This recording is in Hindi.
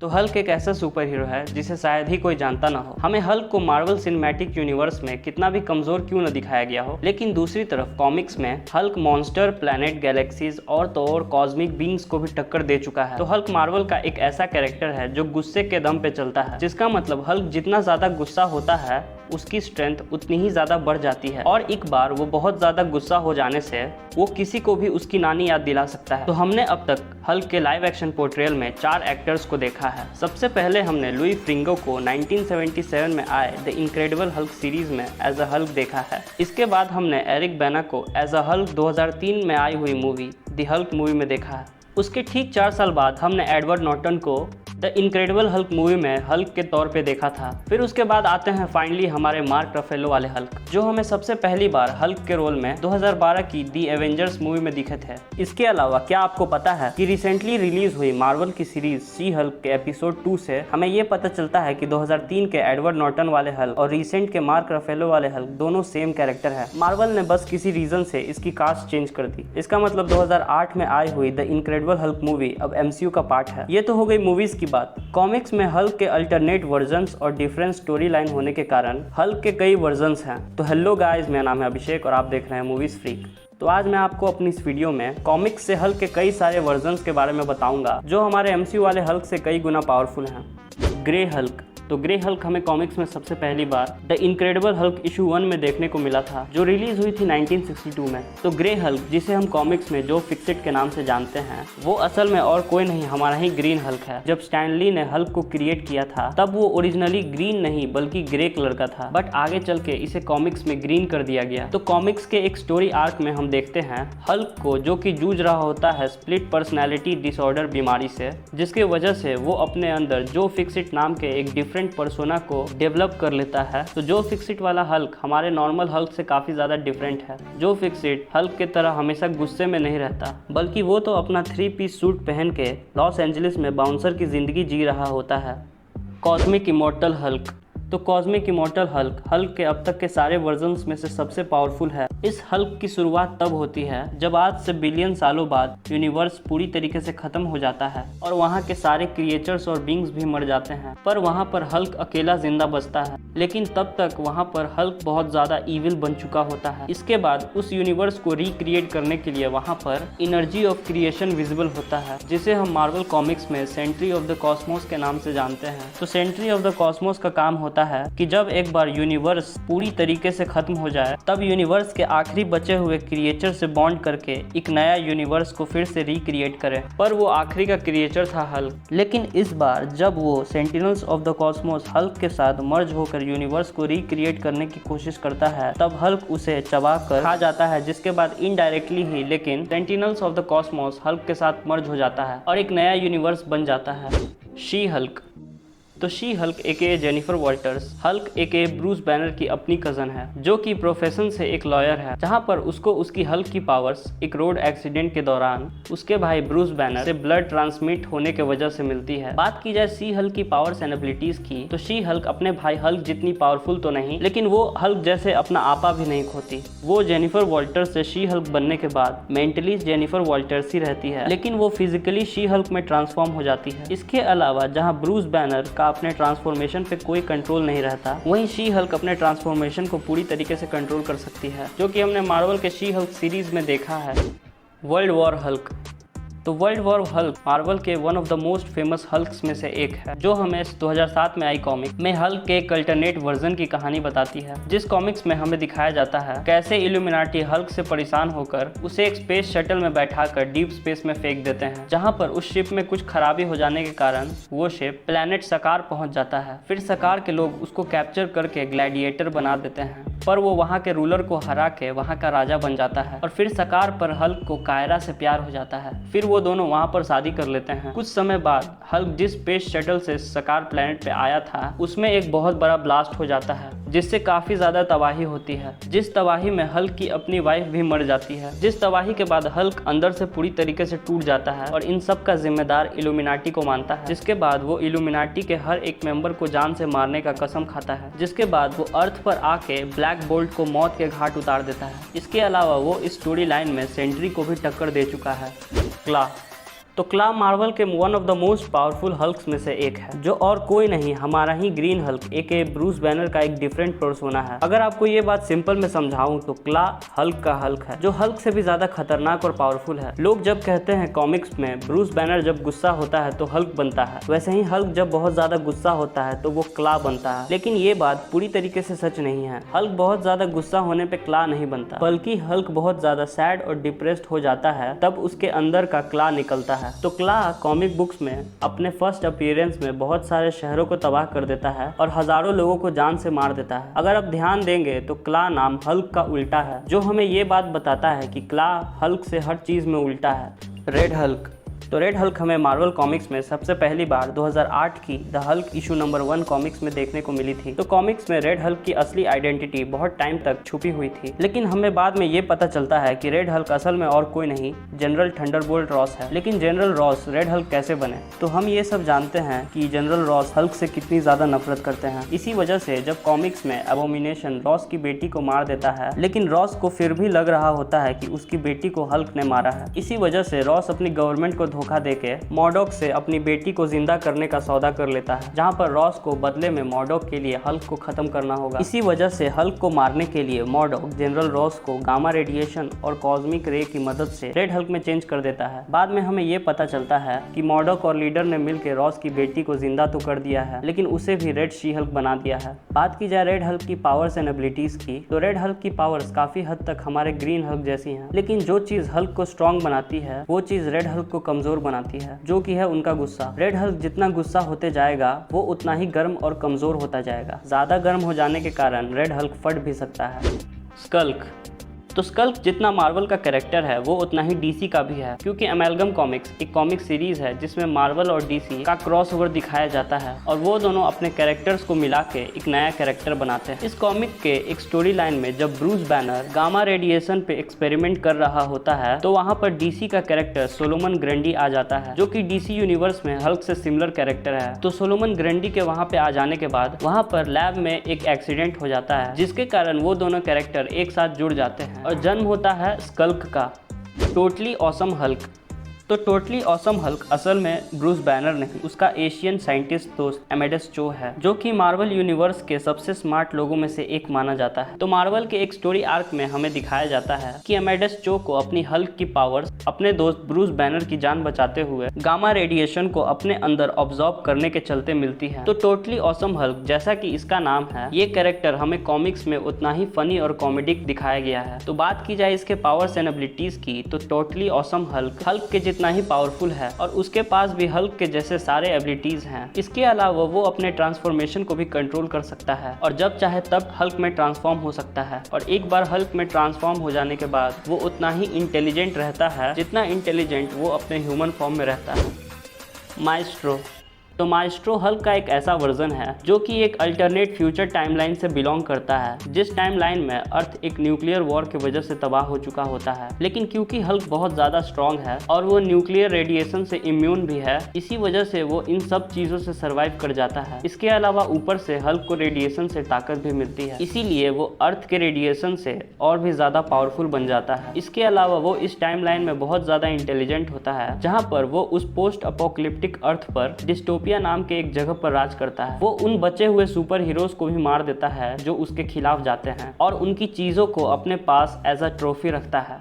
तो हल्क एक ऐसा सुपर हीरो है जिसे शायद ही कोई जानता ना हो। हमें हल्क को मार्वल सिनेमैटिक यूनिवर्स में कितना भी कमजोर क्यों न दिखाया गया हो, लेकिन दूसरी तरफ कॉमिक्स में हल्क मॉन्स्टर, प्लैनेट, गैलेक्सीज और तो और कॉस्मिक बींग्स को भी टक्कर दे चुका है। तो हल्क मार्वल का एक ऐसा कैरेक्टर है जो गुस्से के दम पे चलता है, जिसका मतलब हल्क जितना ज्यादा गुस्सा होता है उसकी स्ट्रेंथ उतनी ही ज्यादा बढ़ जाती है और एक बार वो बहुत ज्यादा गुस्सा हो जाने से वो किसी को भी उसकी नानी याद दिला सकता है। तो हमने अब तक हल्क के लाइव एक्शन पोर्ट्रेयल में 4 एक्टर्स को देखा है। सबसे पहले हमने लुई फ्रिंगो को 1977 में आए द इनक्रेडिबल हल्क सीरीज में एज अ हल्क देखा है। इसके बाद हमने एरिक बैना को एज अ हल्क 2003 में आई हुई मूवी द हल्क मूवी में देखा है। उसके ठीक 4 साल बाद हमने एडवर्ड नॉर्टन को द इनक्रेडिबल हल्क मूवी में हल्क के तौर पे देखा था। फिर उसके बाद आते हैं फाइनली हमारे मार्क रफेलो वाले हल्क, जो हमें सबसे पहली बार हल्क के रोल में 2012 की दी एवेंजर्स मूवी में दिखे थे। इसके अलावा क्या आपको पता है कि रिसेंटली रिलीज हुई मार्वल की सीरीज शी हल्क के एपिसोड 2 से हमें ये पता चलता है कि 2003 के एडवर्ड नॉर्टन वाले हल्क और रिसेंट के मार्क रफेलो वाले हल्क दोनों सेम कैरेक्टर है। मार्वल ने बस किसी रीजन से इसकी कास्ट चेंज कर दी। इसका मतलब 2008 में आई हुई द इनक्रेडिबल हल्क मूवी अब MCU का पार्ट है। ये तो हो गई मूवीज की बात। कॉमिक्स में हल्क के अल्टरनेट वर्जन्स और डिफरेंट स्टोरी लाइन होने के कारण हल्क के कई वर्जन्स हैं। तो हेलो गाइस, मेरा नाम है अभिषेक और आप देख रहे हैं मूवीज फ्रीक। तो आज मैं आपको अपनी इस वीडियो में कॉमिक्स से हल्क के कई सारे वर्जन्स के बारे में बताऊंगा जो हमारे MCU वाले हल्क से कई गुना पावरफुल हैं। Grey Hulk. तो ग्रे हल्क हमें कॉमिक्स में सबसे पहली बार द इनक्रेडिबल हल्क इशू 1 में देखने को मिला था, जो रिलीज हुई थी 1962 में। तो ग्रे हल्क, जिसे हम कॉमिक्स में जो फिक्सिट के नाम से जानते हैं, वो असल में और कोई नहीं हमारा ही ग्रीन हल्क है। जब स्टैन ली ने हल्क को क्रिएट किया था तब वो ओरिजिनली ग्रीन नहीं बल्कि ग्रे कलर का था, बट आगे चल के इसे कॉमिक्स में ग्रीन कर दिया गया। तो कॉमिक्स के एक स्टोरी आर्क में हम देखते हैं हल्क को, जो कि जूझ रहा होता है स्प्लिट पर्सनैलिटी डिसऑर्डर बीमारी से, जिसके वजह से वो अपने अंदर जो फिक्सिट नाम के एक डिफरेंट पर्सोना को डेवलप कर लेता है। तो जो फिक्सिट वाला हल्क हमारे नॉर्मल हल्क से काफी ज्यादा डिफरेंट है। जो फिक्सिट हल्क के तरह हमेशा गुस्से में नहीं रहता, बल्कि वो तो अपना 3 पीस सूट पहन के लॉस एंजलिस में बाउंसर की जिंदगी जी रहा होता है। Cosmic immortal Hulk. तो कॉस्मिक इमॉर्टल हल्क हल्क के अब तक के सारे वर्जन्स में से सबसे पावरफुल है। इस हल्क की शुरुआत तब होती है जब आज से बिलियन सालों बाद यूनिवर्स पूरी तरीके से खत्म हो जाता है और वहाँ के सारे क्रिएचर्स और बींग्स भी मर जाते हैं, पर वहाँ पर हल्क अकेला जिंदा बचता है। लेकिन तब तक वहाँ पर हल्क बहुत ज्यादा इविल बन चुका होता है। इसके बाद उस यूनिवर्स को रिक्रिएट करने के लिए वहाँ पर एनर्जी ऑफ क्रिएशन विजिबल होता है, जिसे हम मार्वल कॉमिक्स में सेंट्री ऑफ द कॉस्मोस के नाम से जानते हैं। तो सेंट्री ऑफ द कॉस्मोस का काम होता है कि जब एक बार यूनिवर्स पूरी तरीके से खत्म हो जाए तब यूनिवर्स के आखिरी बचे हुए क्रिएचर से बॉन्ड करके एक नया यूनिवर्स को फिर से रिक्रिएट करे। पर वो आखिरी का क्रिएचर था हल्क। लेकिन इस बार जब वो sentinels of the Cosmos Hulk के साथ मर्ज होकर यूनिवर्स को रिक्रिएट करने की कोशिश करता है, तब हल्क उसे चबा कर खा जाता है, जिसके बाद इनडायरेक्टली ही लेकिन sentinels of the Cosmos Hulk के साथ मर्ज हो जाता है और एक नया यूनिवर्स बन जाता है, शी हल्क। तो She Hulk AKA Jennifer Walters Hulk AKA Bruce Banner की अपनी कजन है, जो कि प्रोफेशन से एक लॉयर है, जहां पर उसको उसकी हल्क की पावर्स एक रोड एक्सीडेंट के दौरान उसके भाई ब्रूस बैनर से ब्लड ट्रांसमिट होने के वजह से मिलती है। बात की जाए शी हल्क की पावर्स एंड एबिलिटीज की, तो शी हल्क अपने भाई हल्क जितनी पावरफुल तो नहीं, लेकिन वो हल्क जैसे अपना आपा भी नहीं खोती। वो जेनिफर वॉल्टर्स से शी हल्क बनने के बाद मेंटली जेनिफर वॉल्टर्स ही रहती है, लेकिन वो फिजिकली शी हल्क में ट्रांसफॉर्म हो जाती है। इसके अलावा जहाँ ब्रूस बैनर का अपने ट्रांसफॉर्मेशन पे कोई कंट्रोल नहीं रहता, वहीं शी हल्क अपने ट्रांसफॉर्मेशन को पूरी तरीके से कंट्रोल कर सकती है, जो कि हमने मार्वल के शी हल्क सीरीज में देखा है। World war Hulk. तो वर्ल्ड वॉर हल्क मार्वल के one of the most famous Hulk's में से एक है, जो हमें 2007 में आई कॉमिक में हल्क के एक अल्टरनेट वर्जन की कहानी बताती है, जिस कॉमिक्स में हमें दिखाया जाता है कैसे इल्यूमिनाटी हल्क से परेशान होकर उसे एक स्पेस शटल में बैठाकर डीप स्पेस में फेंक देते हैं, जहां पर उस शिप में कुछ खराबी हो जाने के कारण वो शिप प्लेनेट सकार पहुंच जाता है। फिर सकार के लोग उसको कैप्चर करके ग्लैडिएटर बना देते हैं, पर वो वहाँ के रूलर को हरा के वहाँ का राजा बन जाता है और फिर सकार पर हल्क को कायरा से प्यार हो जाता है। फिर वो दोनों वहाँ पर शादी कर लेते हैं। कुछ समय बाद हल्क जिस स्पेस शटल से सकार प्लेनेट पे आया था उसमें एक बहुत बड़ा ब्लास्ट हो जाता है, जिससे काफी ज्यादा तबाही होती है, जिस तबाही में हल्क की अपनी वाइफ भी मर जाती है, जिस तबाही के बाद हल्क अंदर से पूरी तरीके से टूट जाता है और इन सब का जिम्मेदार इल्यूमिनाटी को मानता है। जिसके बाद वो इल्यूमिनाटी के हर एक मेंबर को जान से मारने का कसम खाता है, जिसके बाद वो अर्थ पर आके ब्लैक बोल्ट को मौत के घाट उतार देता है। इसके अलावा वो इस स्टोरी लाइन में सेंट्री को भी टक्कर दे चुका है। क्ला। तो क्ला मार्वल के one of the most powerful Hulk's में से एक है, जो और कोई नहीं हमारा ही green Hulk AKA Bruce banner का एक डिफरेंट पर्सोना है। अगर आपको ये बात सिंपल में समझाऊं तो क्ला हल्क का हल्क है, जो हल्क से भी ज्यादा खतरनाक और पावरफुल है। लोग जब कहते हैं कॉमिक्स में ब्रूस बैनर जब गुस्सा होता है तो हल्क बनता है, वैसे ही हल्क जब बहुत ज्यादा गुस्सा होता है तो वो क्ला बनता है। लेकिन ये बात पूरी तरीके से सच नहीं है। हल्क बहुत ज्यादा गुस्सा होने पे क्ला नहीं बनता, बल्कि हल्क बहुत ज्यादा सैड और डिप्रेस्ड हो जाता है, तब उसके अंदर का क्ला निकलता है। तो क्ला कॉमिक बुक्स में अपने फर्स्ट अपीयरेंस में बहुत सारे शहरों को तबाह कर देता है और हजारों लोगों को जान से मार देता है। अगर आप ध्यान देंगे तो क्ला नाम हल्क का उल्टा है, जो हमें ये बात बताता है कि क्ला हल्क से हर चीज में उल्टा है। Red Hulk. तो रेड हल्क हमें मार्वल कॉमिक्स में सबसे पहली बार 2008 की the Hulk issue number 1 comics में देखने को मिली थी। तो कॉमिक्स में रेड हल्क की असली आइडेंटिटी बहुत टाइम तक छुपी हुई थी, लेकिन हमें बाद में ये पता चलता है कि रेड हल्क असल में और कोई नहीं जनरल थंडरबोल्ट रॉस है। लेकिन जनरल रॉस रेड हल्क कैसे बने? तो हम ये सब जानते हैं कि जनरल रॉस हल्क से कितनी ज्यादा नफरत करते हैं। इसी वजह से जब कॉमिक्स में एबोमिनेशन रॉस की बेटी को मार देता है, लेकिन रॉस को फिर भी लग रहा होता है कि उसकी बेटी को हल्क ने मारा है। इसी वजह से रॉस अपनी गवर्नमेंट को धोखा देके मॉडॉक से अपनी बेटी को जिंदा करने का सौदा कर लेता है, जहां पर रॉस को बदले में मॉडॉक के लिए हल्क को खत्म करना होगा। इसी वजह से हल्क को मारने के लिए मॉडॉक जनरल रॉस को गामा रेडिएशन और कॉस्मिक रे की मदद से रेड हल्क में चेंज कर देता है। बाद में हमें ये पता चलता है कि मॉडॉक और लीडर ने मिलकर रॉस की बेटी को जिंदा तो कर दिया है, लेकिन उसे भी रेड शी हल्क बना दिया है। बात की जाए रेड हल्क की पावर्स एंड एबिलिटीज की, तो रेड हल्क की पावर्स काफी हद तक हमारे ग्रीन हल्क जैसी हैं, लेकिन जो चीज हल्क को स्ट्रॉन्ग बनाती है वो चीज रेड हल्क को कमजोर बनाती है, जो कि है उनका गुस्सा। रेड हल्क जितना गुस्सा होते जाएगा वो उतना ही गर्म और कमजोर होता जाएगा। ज्यादा गर्म हो जाने के कारण रेड हल्क फट भी सकता है। स्कल्क। तो स्कल्क जितना मार्वल का कैरेक्टर है वो उतना ही डीसी का भी है, क्योंकि अमेलगम कॉमिक्स एक कॉमिक सीरीज है जिसमें मार्वल और डीसी का क्रॉसओवर दिखाया जाता है और वो दोनों अपने कैरेक्टर्स को मिला के एक नया कैरेक्टर बनाते हैं। इस कॉमिक के एक स्टोरी लाइन में जब ब्रूस बैनर गामा रेडिएशन पे एक्सपेरिमेंट कर रहा होता है तो वहाँ पर डीसी का कैरेक्टर सोलोमन ग्रैंडी आ जाता है, जो कि डीसी यूनिवर्स में हल्क से सिमिलर कैरेक्टर है। तो सोलोमन ग्रैंडी के वहाँ पे आ जाने के बाद वहाँ पर लैब में एक एक्सीडेंट हो जाता है, जिसके कारण वो दोनों कैरेक्टर एक साथ जुड़ जाते हैं और जन्म होता है स्कल्क का। Totally awesome Hulk. तो टोटली ऑसम हल्क असल में ब्रूस बैनर नहीं, उसका एशियन साइंटिस्ट दोस्त अमेडस चो है, जो कि मार्वल यूनिवर्स के सबसे स्मार्ट लोगों में से एक माना जाता है। तो मार्वल के एक स्टोरी आर्क में हमें दिखाया जाता है कि अमेडस चो को अपनी हल्क की पावर्स अपने दोस्त ब्रूस बैनर की जान बचाते हुए गामा रेडिएशन को अपने अंदर ऑब्जॉर्व करने के चलते मिलती है। तो टोटली ऑसम हल्क, जैसा कि इसका नाम है, ये कैरेक्टर हमें कॉमिक्स में उतना ही फनी और कॉमेडिक दिखाया गया है। तो बात की जाए इसके पावर्स एंड एबिलिटीज की, तो टोटली ऑसम हल्क हल्क के जितना ही पावरफुल है और उसके पास भी हल्क के जैसे सारे एबिलिटीज हैं। इसके अलावा वो अपने ट्रांसफॉर्मेशन को भी कंट्रोल कर सकता है और जब चाहे तब हल्क में ट्रांसफॉर्म हो सकता है, और एक बार हल्क में ट्रांसफॉर्म हो जाने के बाद वो उतना ही इंटेलिजेंट रहता है जितना इंटेलिजेंट वो अपने ह्यूमन फॉर्म में रहता है। माइस्ट्रो। तो माइस्ट्रो हल्क का एक ऐसा वर्जन है जो कि एक अल्टरनेट फ्यूचर टाइमलाइन से बिलोंग करता है, जिस टाइमलाइन में अर्थ एक न्यूक्लियर वॉर की वजह से तबाह हो चुका होता है। लेकिन क्योंकि हल्क बहुत ज्यादा स्ट्रॉन्ग है और वो न्यूक्लियर रेडिएशन से इम्यून भी है, इसी वजह से वो इन सब चीजों से सर्वाइव कर जाता है। इसके अलावा ऊपर से हल्क को रेडिएशन से ताकत भी मिलती है, इसीलिए वो अर्थ के रेडिएशन से और भी ज्यादा पावरफुल बन जाता है। इसके अलावा वो इस टाइमलाइन में बहुत ज्यादा इंटेलिजेंट होता है, जहाँ पर वो उस पोस्ट अपोकलिप्टिक अर्थ पर डिस्टोपिया नाम के एक जगह पर राज करता है। वो उन बचे हुए सुपर हीरोज को भी मार देता है जो उसके खिलाफ जाते हैं और उनकी चीजों को अपने पास एज अ ट्रॉफी रखता है।